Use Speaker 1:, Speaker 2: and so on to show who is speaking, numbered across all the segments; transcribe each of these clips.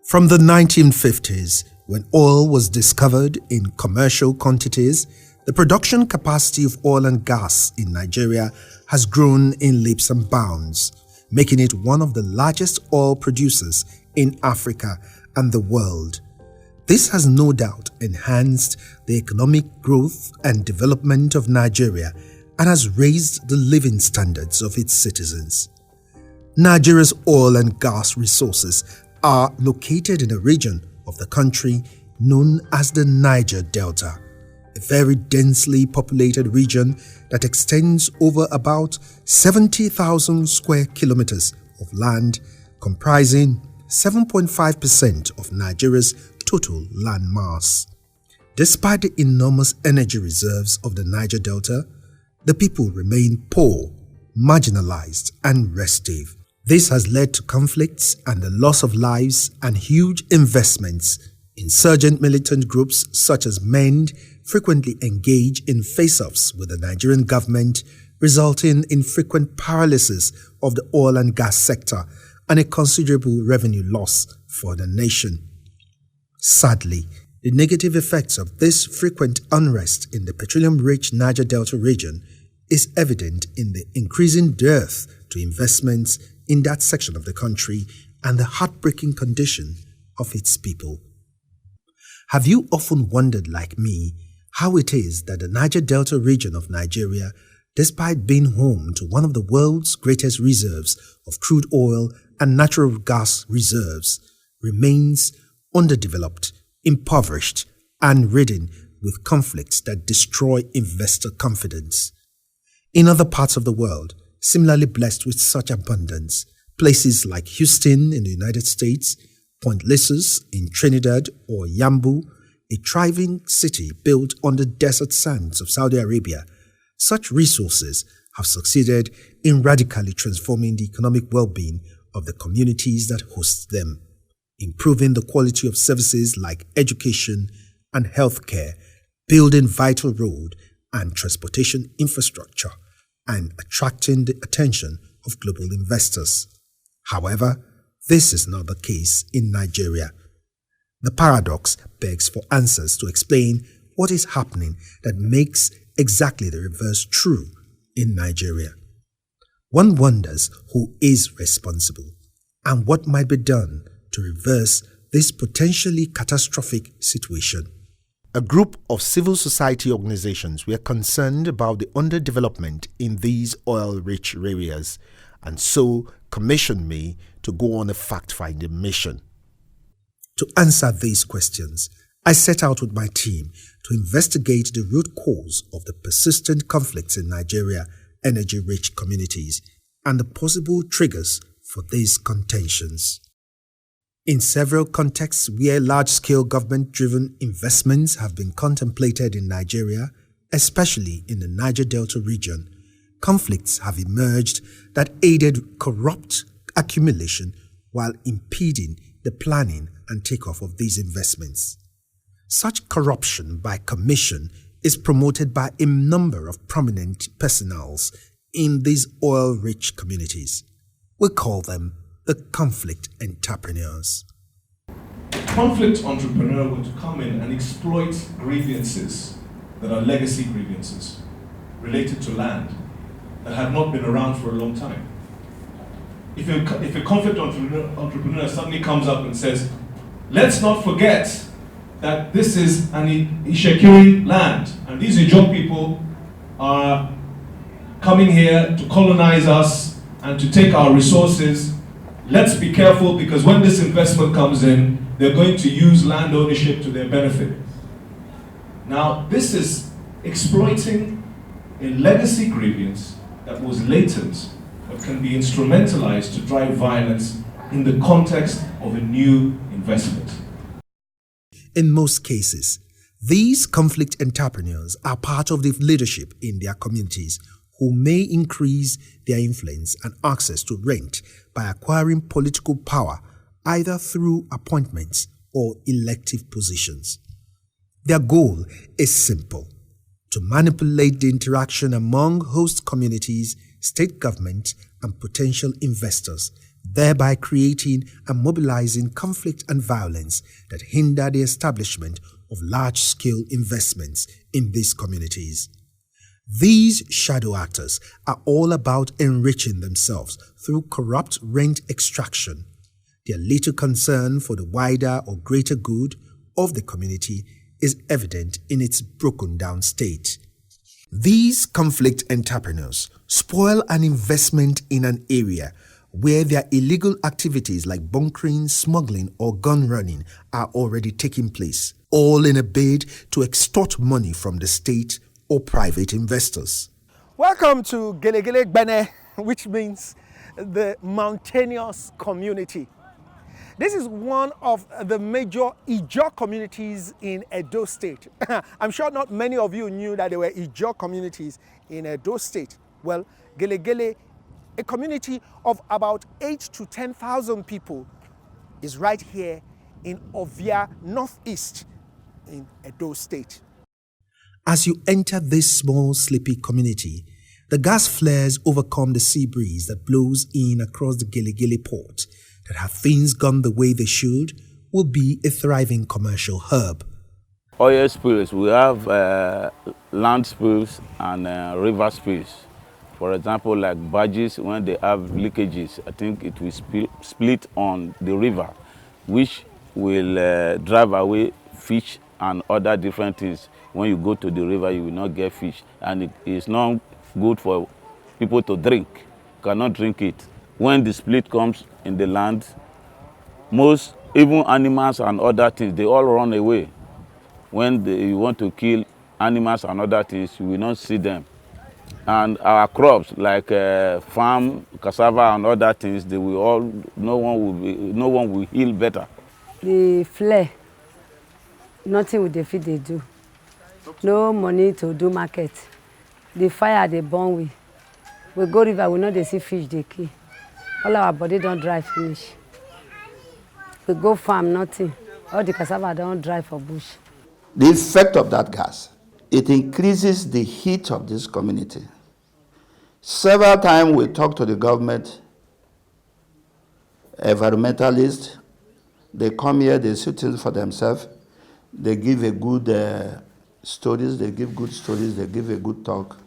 Speaker 1: From the 1950s, when oil was discovered in commercial quantities, the production capacity of oil and gas in Nigeria has grown in leaps and bounds, making it one of the largest oil producers in Africa and the world. This has no doubt enhanced the economic growth and development of Nigeria and has raised the living standards of its citizens. Nigeria's oil and gas resources are located in a region of the country known as the Niger Delta, a very densely populated region that extends over about 70,000 square kilometers of land, comprising 7.5% of Nigeria's total land mass. Despite the enormous energy reserves of the Niger Delta, the people remain poor, marginalized, and restive. This has led to conflicts and the loss of lives and huge investments. Insurgent militant groups such as MEND frequently engage in face-offs with the Nigerian government, resulting in frequent paralysis of the oil and gas sector and a considerable revenue loss for the nation. Sadly, the negative effects of this frequent unrest in the petroleum-rich Niger Delta region is evident in the increasing dearth to investments in that section of the country and the heartbreaking condition of its people. Have you often wondered, like me, how it is that the Niger Delta region of Nigeria, despite being home to one of the world's greatest reserves of crude oil and natural gas reserves, remains underdeveloped, impoverished, and ridden with conflicts that destroy investor confidence? In other parts of the world, similarly blessed with such abundance, places like Houston in the United States, Point Lissus in Trinidad, or Yambu, a thriving city built on the desert sands of Saudi Arabia, such resources have succeeded in radically transforming the economic well-being of the communities that host them, improving the quality of services like education and healthcare, building vital road and transportation infrastructure, and attracting the attention of global investors. However, this is not the case in Nigeria. The paradox begs for answers to explain what is happening that makes exactly the reverse true in Nigeria. One wonders who is responsible and what might be done to reverse this potentially catastrophic situation. A group of civil society organizations were concerned about the underdevelopment in these oil-rich areas and so commissioned me to go on a fact-finding mission. To answer these questions, I set out with my team to investigate the root cause of the persistent conflicts in Nigeria energy-rich communities and the possible triggers for these contentions. In several contexts where large-scale government-driven investments have been contemplated in Nigeria, especially in the Niger Delta region, conflicts have emerged that aided corrupt accumulation while impeding the planning and takeoff of these investments. Such corruption by commission is promoted by a number of prominent personals in these oil-rich communities. We call them the conflict entrepreneurs.
Speaker 2: A conflict entrepreneur would come in and exploit grievances that are legacy grievances related to land that have not been around for a long time. If a conflict entrepreneur suddenly comes up and says, let's not forget that this is an Ishekiri land, and these Ijaw people are coming here to colonize us and to take our resources. Let's be careful because when this investment comes in, they're going to use land ownership to their benefit. Now, this is exploiting a legacy grievance that was latent but can be instrumentalized to drive violence in the context of a new investment.
Speaker 1: In most cases, these conflict entrepreneurs are part of the leadership in their communities who may increase their influence and access to rent by acquiring political power either through appointments or elective positions. Their goal is simple: to manipulate the interaction among host communities, state government, and potential investors, thereby creating and mobilizing conflict and violence that hinder the establishment of large-scale investments in these communities. These shadow actors are all about enriching themselves through corrupt rent extraction. Their little concern for the wider or greater good of the community is evident in its broken down state. These conflict entrepreneurs spoil an investment in an area where their illegal activities like bunkering, smuggling or gun running are already taking place, all in a bid to extort money from the state or private investors.
Speaker 3: Welcome to Gelegele Gbene, which means the mountainous community. This is one of the major Ijaw communities in Edo State. I'm sure not many of you knew that there were Ijaw communities in Edo State. Well, Gelegele, a community of about 8,000 to 10,000 people, is right here in Ovia, northeast in Edo State.
Speaker 1: As you enter this small, sleepy community, the gas flares overcome the sea breeze that blows in across the Gelegele port. That have things gone the way they should, will be a thriving commercial hub.
Speaker 4: Oil spills, we have land spills and river spills. For example, like barges, when they have leakages, I think it will split on the river, which will drive away fish and other different things. When you go to the river, you will not get fish, and it is not good for people to drink. You cannot drink it. When the split comes in the land, most, even animals and other things, they all run away. When you want to kill animals and other things, you will not see them. And our crops, like farm, cassava and other things, they will all, no one will heal better.
Speaker 5: The flare, nothing with the feed they do. No money to do market. The fire they burn with. We go river, we know they see fish they kill. All our body don't dry finish. We go farm, nothing. All the cassava don't dry for bush.
Speaker 6: The effect of that gas, it increases the heat of this community. Several times we talk to the government, environmentalists, they come here, they see things for themselves, they give a good stories, they give good stories, they give a good talk.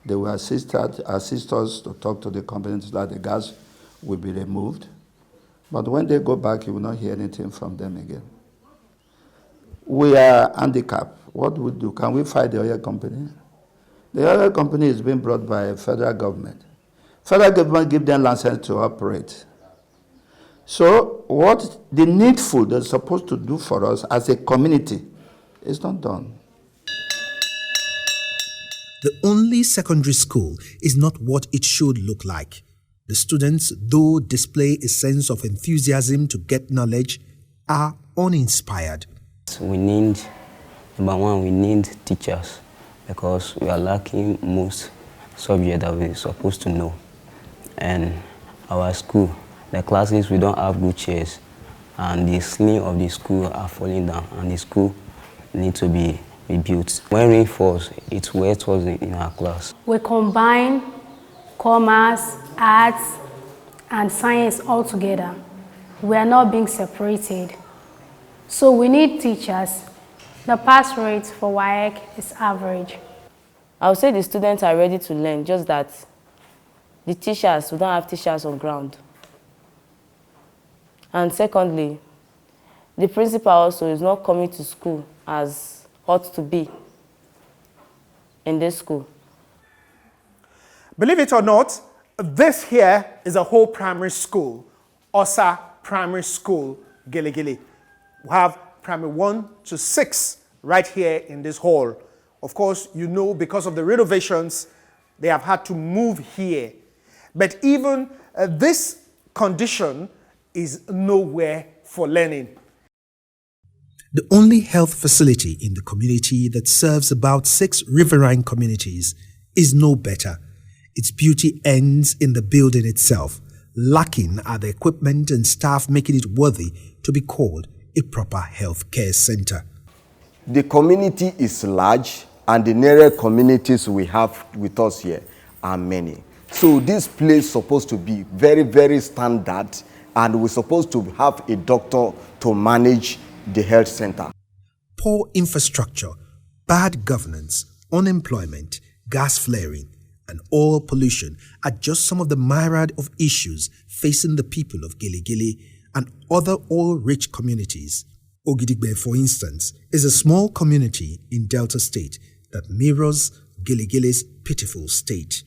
Speaker 6: They will assist us to talk to the company so that the gas will be removed. But when they go back, you will not hear anything from them again. We are handicapped. What do we do? Can we fight the oil company? The oil company is being brought by federal government. Federal government give them license to operate. So what the needful they're supposed to do for us as a community is not done.
Speaker 1: The only secondary school is not what it should look like. The students, though display a sense of enthusiasm to get knowledge, are uninspired.
Speaker 7: We need, number one, we need teachers because we are lacking most subjects that we're supposed to know. And our school, the classes, we don't have good chairs. And the ceiling of the school are falling down and the school needs to be rebuilt. When rain falls, it's wet was in our class.
Speaker 8: We combine commerce, arts, and science all together. We are not being separated. So we need teachers. The pass rate for WAEC is average.
Speaker 9: I would say the students are ready to learn, just that the teachers, we don't have teachers on ground. And secondly, the principal also is not coming to school as ought to be in this school.
Speaker 3: Believe it or not, this here is a whole primary school, Osa Primary School, Gelegele. We have primary 1 to 6 right here in this hall. Of course, you know, because of the renovations, they have had to move here. But even this condition is nowhere for learning.
Speaker 1: The only health facility in the community that serves about 6 riverine communities is no better. Its beauty ends in the building itself. Lacking are the equipment and staff making it worthy to be called a proper health care center.
Speaker 10: The community is large and the nearer communities we have with us here are many. So this place supposed to be very, very standard, and we're supposed to have a doctor to manage the health center.
Speaker 1: Poor infrastructure, bad governance, unemployment, gas flaring, and oil pollution are just some of the myriad of issues facing the people of Giligili and other oil-rich communities. Ogidigbe, for instance, is a small community in Delta State that mirrors Giligili's pitiful state.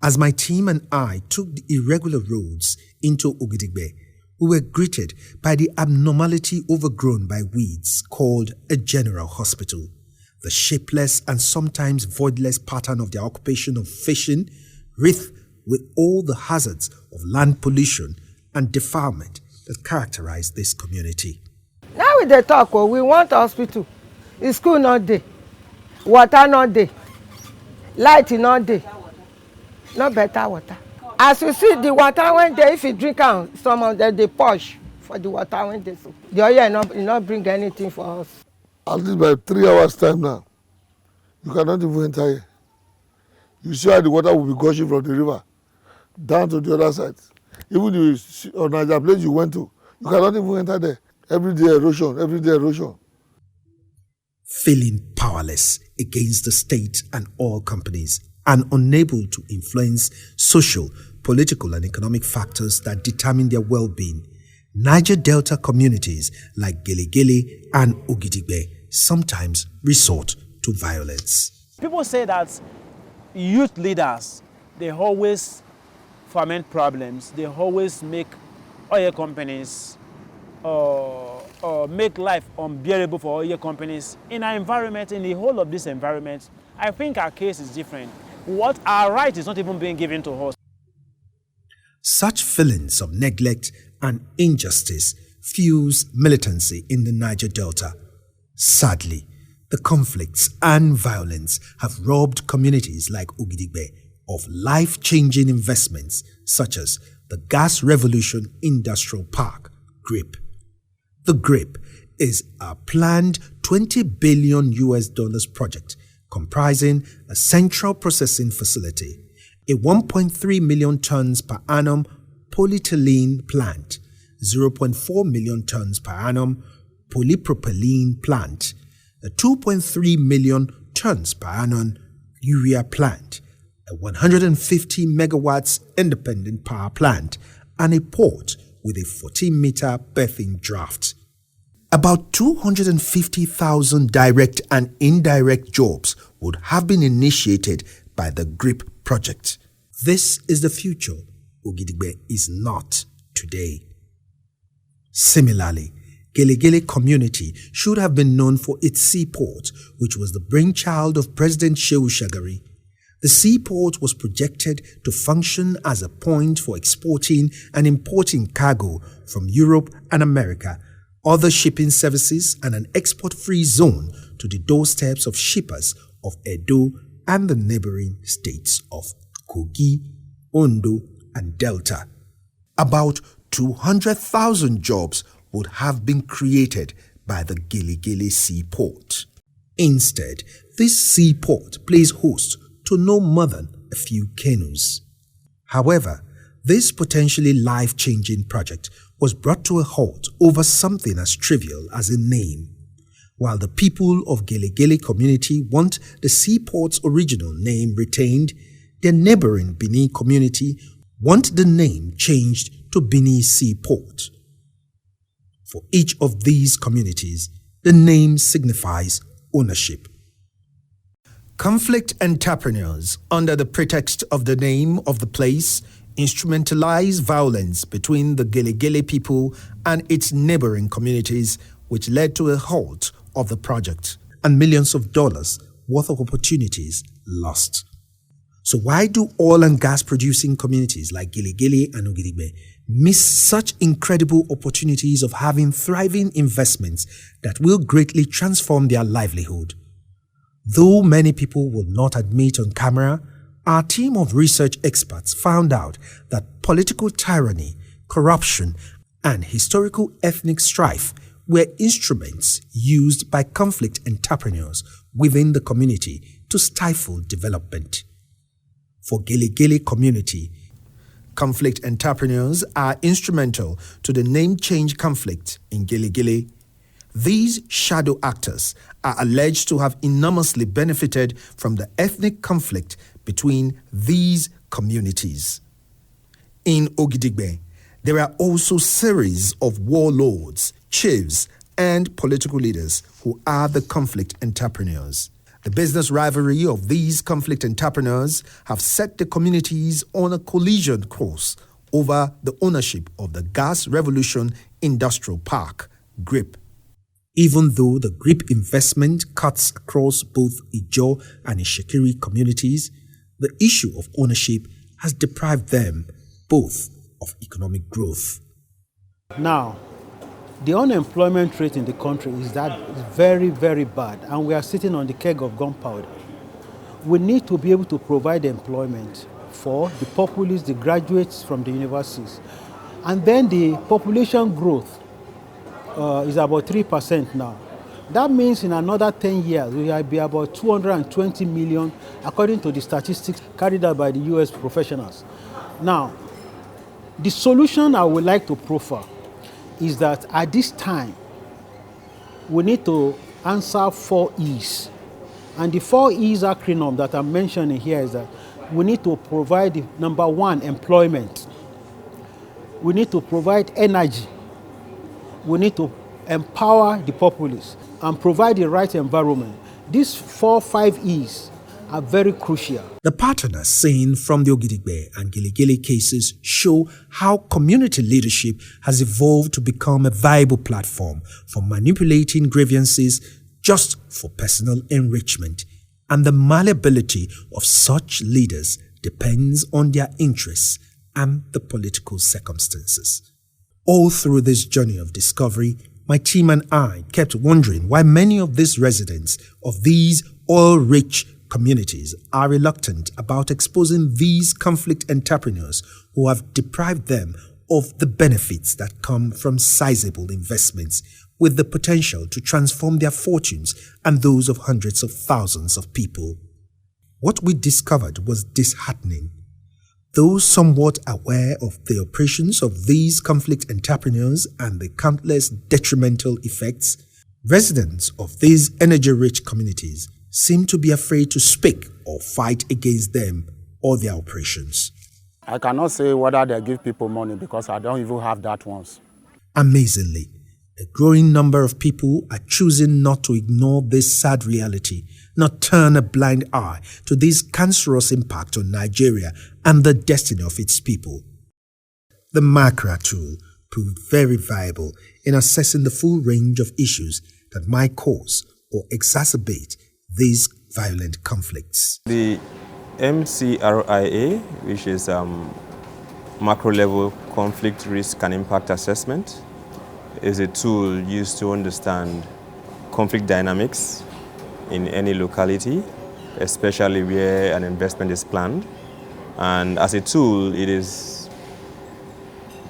Speaker 1: As my team and I took the irregular roads into Ogidigbe, we were greeted by the abnormality overgrown by weeds called a general hospital. The shapeless and sometimes voidless pattern of their occupation of fishing, wreathed with all the hazards of land pollution and defilement that characterize this community.
Speaker 11: Now with the talk, we want hospital. The school not there, water not there, light not there, no better water. As you see, the water when they, if you drink out, some of them they push for the water when they so. The oil not bring anything for us.
Speaker 12: At least by 3 hours time now, you cannot even enter here. You see how the water will be gushing from the river down to the other side. Even the on Niger place you went to, you cannot even enter there. Every day erosion, every day erosion.
Speaker 1: Feeling powerless against the state and oil companies and unable to influence social, political, and economic factors that determine their well-being, Niger Delta communities like Giligili and Ogidigbe sometimes resort to violence.
Speaker 13: People say that youth leaders, they always foment problems, they always make oil companies make life unbearable for oil companies. In our environment, in the whole of this environment, I think our case is different. What our right is not even being given to us.
Speaker 1: Such feelings of neglect and injustice fuels militancy in the Niger Delta. Sadly, the conflicts and violence have robbed communities like Ogidigbe of life-changing investments such as the Gas Revolution Industrial Park, GRIP. The GRIP is a planned $20 billion project comprising a central processing facility, a 1.3 million tons per annum polyethylene plant, 0.4 million tons per annum polypropylene plant, a 2.3 million tons per annum urea plant, a 150 megawatts independent power plant, and a port with a 14-meter berthing draft. About 250,000 direct and indirect jobs would have been initiated by the GRIP project. This is the future Ogidigbe is not today. Similarly, Giligili community should have been known for its seaport, which was the brainchild of President Shehu Shagari. The seaport was projected to function as a point for exporting and importing cargo from Europe and America, other shipping services, and an export-free zone to the doorsteps of shippers of Edo and the neighboring states of Kogi, Ondo, and Delta. About 200,000 jobs would have been created by the Giligili seaport. Instead, this seaport plays host to no more than a few canoes. However, this potentially life-changing project was brought to a halt over something as trivial as a name. While the people of Giligili community want the seaport's original name retained, their neighboring Bini community want the name changed to Bini Seaport. For each of these communities, the name signifies ownership. Conflict entrepreneurs, under the pretext of the name of the place, instrumentalize violence between the Giligili people and its neighboring communities, which led to a halt of the project and millions of dollars worth of opportunities lost. So why do oil and gas producing communities like Giligili and Ogidigbe miss such incredible opportunities of having thriving investments that will greatly transform their livelihood? Though many people will not admit on camera, our team of research experts found out that political tyranny, corruption, and historical ethnic strife were instruments used by conflict entrepreneurs within the community to stifle development. For Gele community, conflict entrepreneurs are instrumental to the name change conflict in Gele. These shadow actors are alleged to have enormously benefited from the ethnic conflict between these communities. In Ogidigbe, there are also series of warlords, chiefs, and political leaders who are the conflict entrepreneurs. The business rivalry of these conflict entrepreneurs have set the communities on a collision course over the ownership of the Gas Revolution Industrial Park, GRIP. Even though the GRIP investment cuts across both Ijaw and Ishekiri communities, the issue of ownership has deprived them both of economic growth.
Speaker 13: Now, the unemployment rate in the country is very, very bad, and we are sitting on the keg of gunpowder. We need to be able to provide employment for the populace, the graduates from the universities. And then the population growth is about 3% now. That means in another 10 years, we will be about 220 million, according to the statistics carried out by the US professionals. Now, the solution I would like to proffer is that at this time, we need to answer 4 E's. And the 4 E's acronym that I'm mentioning here is that we need to provide, number 1, employment. We need to provide energy. We need to empower the populace and provide the right environment. These 4-5 E's are very crucial.
Speaker 1: The partners seen from the Ogidigbe and Gele cases show how community leadership has evolved to become a viable platform for manipulating grievances just for personal enrichment, and the malleability of such leaders depends on their interests and the political circumstances. All through this journey of discovery, my team and I kept wondering why many of these residents of these oil-rich communities are reluctant about exposing these conflict entrepreneurs who have deprived them of the benefits that come from sizable investments with the potential to transform their fortunes and those of hundreds of thousands of people. What we discovered was disheartening. Though somewhat aware of the operations of these conflict entrepreneurs and the countless detrimental effects, residents of these energy-rich communities seem to be afraid to speak or fight against them or their operations.
Speaker 14: I cannot say whether they give people money because I don't even have that once.
Speaker 1: Amazingly, a growing number of people are choosing not to ignore this sad reality, not turn a blind eye to this cancerous impact on Nigeria and the destiny of its people. The MACRA tool proved very viable in assessing the full range of issues that might cause or exacerbate these violent conflicts.
Speaker 15: The MCRIA, which is macro-level conflict risk and impact assessment, is a tool used to understand conflict dynamics in any locality, especially where an investment is planned. And as a tool, it is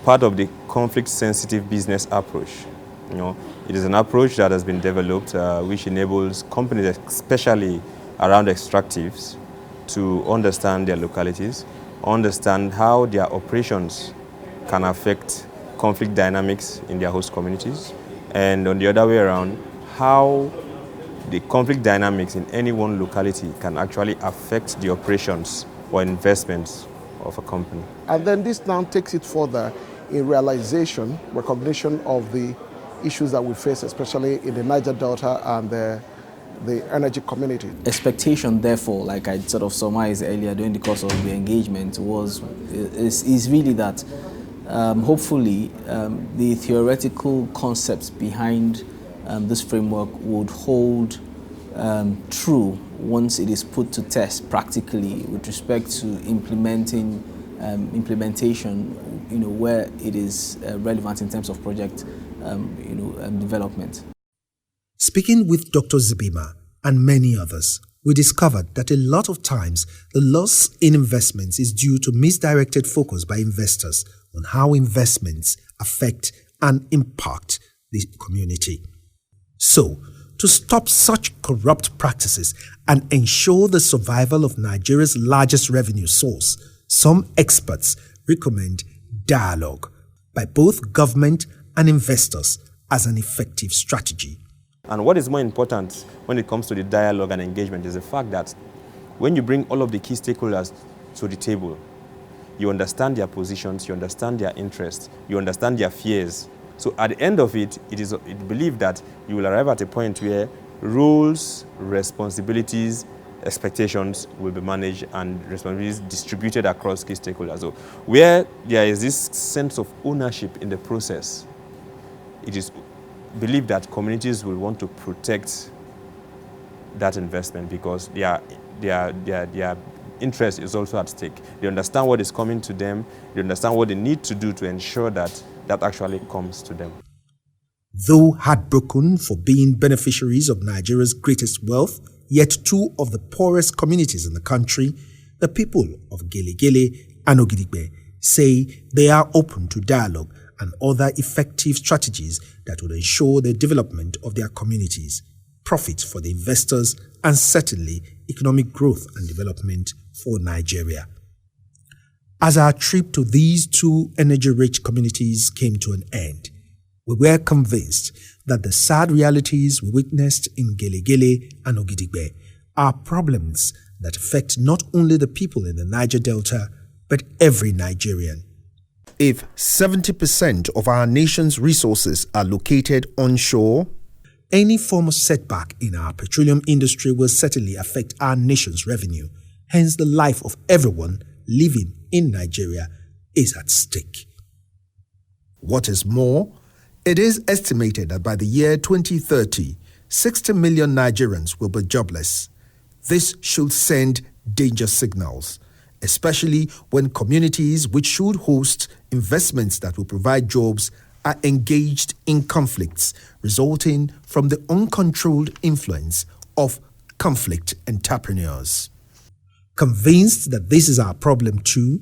Speaker 15: part of the conflict-sensitive business approach. It is an approach that has been developed which enables companies, especially around extractives, to understand their localities, understand how their operations can affect conflict dynamics in their host communities, and on the other way around, how the conflict dynamics in any one locality can actually affect the operations or investments of a company.
Speaker 16: And then this now takes it further in realization, recognition of the issues that we face, especially in the Niger Delta and the energy community.
Speaker 17: Expectation, therefore, like I sort of surmised earlier during the course of the engagement, is really that hopefully the theoretical concepts behind this framework would hold true once it is put to test practically with respect to implementation, where it is relevant in terms of project development.
Speaker 1: Speaking with Dr. Zibima and many others, we discovered that a lot of times the loss in investments is due to misdirected focus by investors on how investments affect and impact the community. So, to stop such corrupt practices and ensure the survival of Nigeria's largest revenue source, some experts recommend dialogue by both government and investors as an effective strategy.
Speaker 15: And what is more important when it comes to the dialogue and engagement is the fact that when you bring all of the key stakeholders to the table, you understand their positions, you understand their interests, you understand their fears. So at the end of it, it is believed that you will arrive at a point where roles, responsibilities, expectations will be managed and responsibilities distributed across key stakeholders. So where there is this sense of ownership in the process, it is believed that communities will want to protect that investment because their interest is also at stake. They understand what is coming to them, they understand what they need to do to ensure that that actually comes to them.
Speaker 1: Though heartbroken for being beneficiaries of Nigeria's greatest wealth, yet two of the poorest communities in the country, the people of Gelegele and Ogidigbe say they are open to dialogue and other effective strategies that would ensure the development of their communities, profit for the investors, and certainly economic growth and development for Nigeria. As our trip to these two energy-rich communities came to an end, we were convinced that the sad realities we witnessed in Gelegele and Ogidigbe are problems that affect not only the people in the Niger Delta, but every Nigerian. If 70% of our nation's resources are located onshore, any form of setback in our petroleum industry will certainly affect our nation's revenue. Hence, the life of everyone living in Nigeria is at stake. What is more, it is estimated that by the year 2030, 60 million Nigerians will be jobless. This should send danger signals, especially when communities which should host investments that will provide jobs are engaged in conflicts resulting from the uncontrolled influence of conflict entrepreneurs. Convinced that this is our problem too,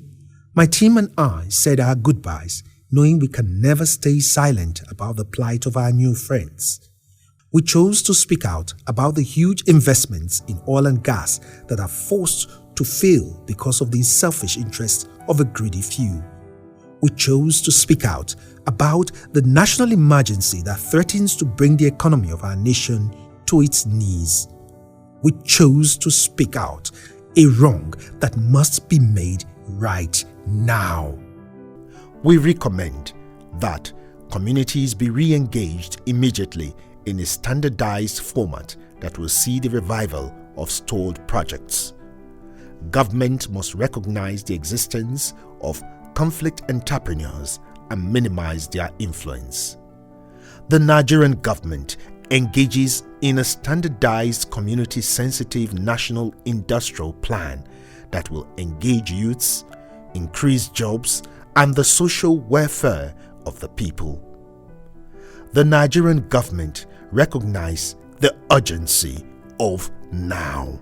Speaker 1: my team and I said our goodbyes, knowing we can never stay silent about the plight of our new friends. We chose to speak out about the huge investments in oil and gas that are forced to fail because of the selfish interests of a greedy few. We chose to speak out about the national emergency that threatens to bring the economy of our nation to its knees. We chose to speak out a wrong that must be made right now. We recommend that communities be re-engaged immediately in a standardized format that will see the revival of stalled projects. Government must recognize the existence of conflict entrepreneurs and minimize their influence. The Nigerian government engages in a standardized community-sensitive national industrial plan that will engage youths, increase jobs, and the social welfare of the people. The Nigerian government recognizes the urgency of now.